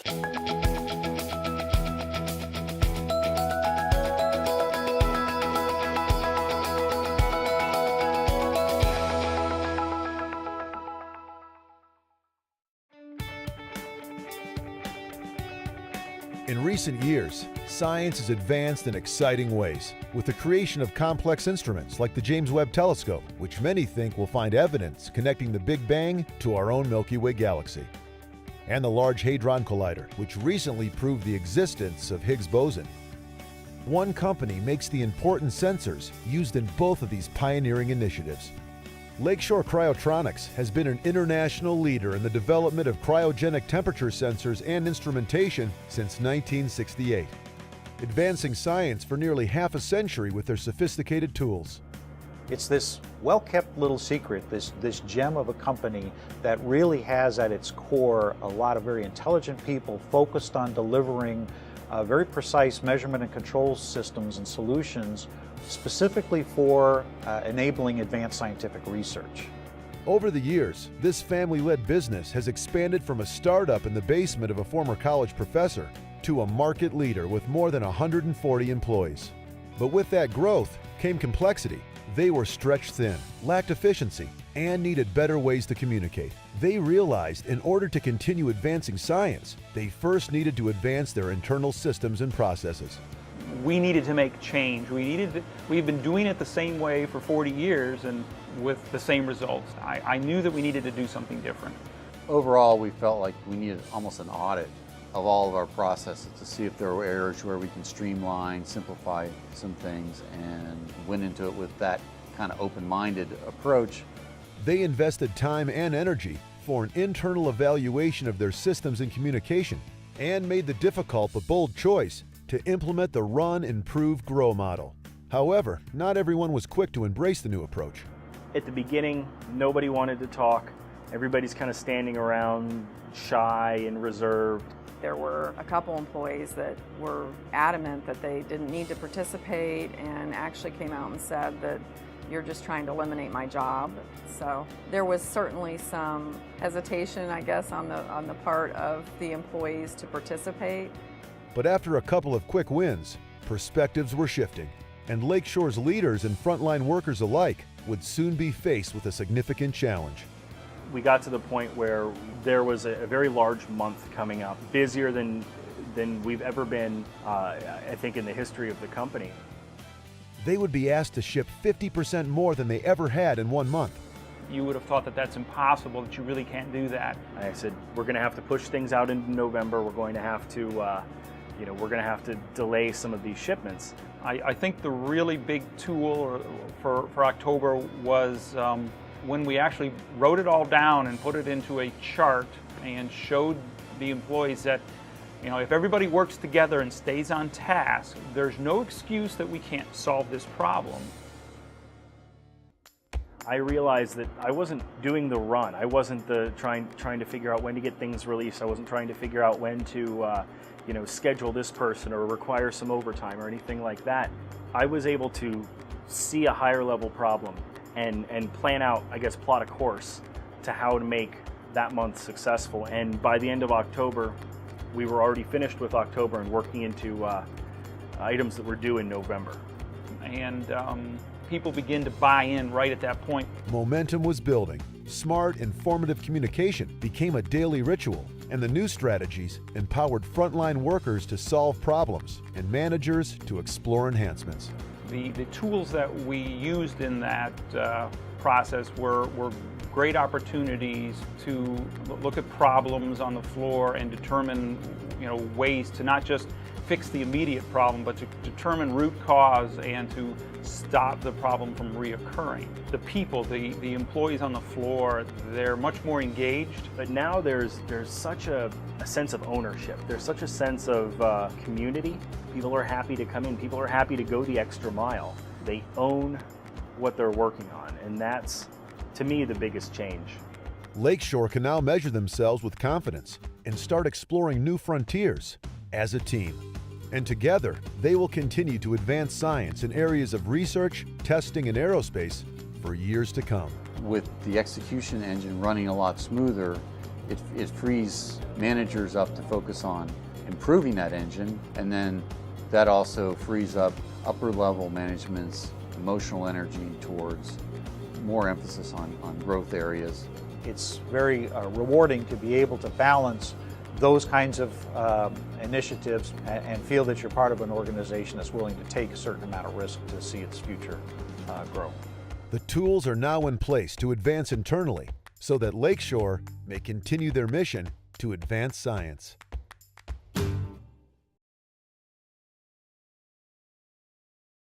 In recent years, science has advanced in exciting ways, with the creation of complex instruments like the James Webb Telescope, which many think will find evidence connecting the Big Bang to our own Milky Way galaxy, and the Large Hadron Collider, which recently proved the existence of Higgs boson. One company makes the important sensors used in both of these pioneering initiatives. Lakeshore Cryotronics has been an international leader in the development of cryogenic temperature sensors and instrumentation since 1968, advancing science for nearly half a century with their sophisticated tools. It's this well-kept little secret, this gem of a company that really has at its core a lot of very intelligent people focused on delivering very precise measurement and control systems and solutions specifically for enabling advanced scientific research. Over the years, this family-led business has expanded from a startup in the basement of a former college professor to a market leader with more than 140 employees. But with that growth came complexity. They were stretched thin, lacked efficiency, and needed better ways to communicate. They realized in order to continue advancing science, they first needed to advance their internal systems and processes. We needed to make change. We've been doing it the same way for 40 years and with the same results. I knew that we needed to do something different. Overall, we felt like we needed almost an audit of all of our processes to see if there were areas where we can streamline, simplify some things, and went into it with that kind of open-minded approach. They invested time and energy for an internal evaluation of their systems and communication, and made the difficult but bold choice to implement the Run, Improve, Grow model. However, not everyone was quick to embrace the new approach. At the beginning, nobody wanted to talk. Everybody's kind of standing around shy and reserved. There were a couple employees that were adamant that they didn't need to participate and actually came out and said that you're just trying to eliminate my job. So there was certainly some hesitation, I guess, on the part of the employees to participate. But after a couple of quick wins, perspectives were shifting, and Lakeshore's leaders and frontline workers alike would soon be faced with a significant challenge. We got to the point where there was a very large month coming up, busier than we've ever been, I think, in the history of the company. They would be asked to ship 50% more than they ever had in 1 month. You would have thought that that's impossible, that you really can't do that. I said, we're going to have to push things out into November. We're going to have to, we're going to have to delay some of these shipments. I think the really big tool for October was when we actually wrote it all down and put it into a chart and showed the employees that, if everybody works together and stays on task, there's no excuse that we can't solve this problem. I realized that I wasn't doing the run. I wasn't trying to figure out when to get things released. I wasn't trying to figure out when to schedule this person or require some overtime or anything like that. I was able to see a higher level problem and plan out, plot a course to how to make that month successful. And by the end of October, we were already finished with October and working into items that were due in November. And people begin to buy in right at that point. Momentum was building. Smart, informative communication became a daily ritual, and the new strategies empowered frontline workers to solve problems and managers to explore enhancements. The tools that we used in that process were great opportunities to look at problems on the floor and determine ways to not just fix the immediate problem, but to determine root cause and to stop the problem from reoccurring. The people, the employees on the floor, they're much more engaged. But now there's such a sense of ownership. There's such a sense of community. People are happy to come in. People are happy to go the extra mile. They own what they're working on, and that's, to me, the biggest change. Lakeshore can now measure themselves with confidence and start exploring new frontiers as a team. And together, they will continue to advance science in areas of research, testing, and aerospace for years to come. With the execution engine running a lot smoother, It frees managers up to focus on improving that engine, and then that also frees up upper level management's emotional energy towards more emphasis on growth areas. It's very rewarding to be able to balance those kinds of initiatives and feel that you're part of an organization that's willing to take a certain amount of risk to see its future grow. The tools are now in place to advance internally so that Lakeshore may continue their mission to advance science.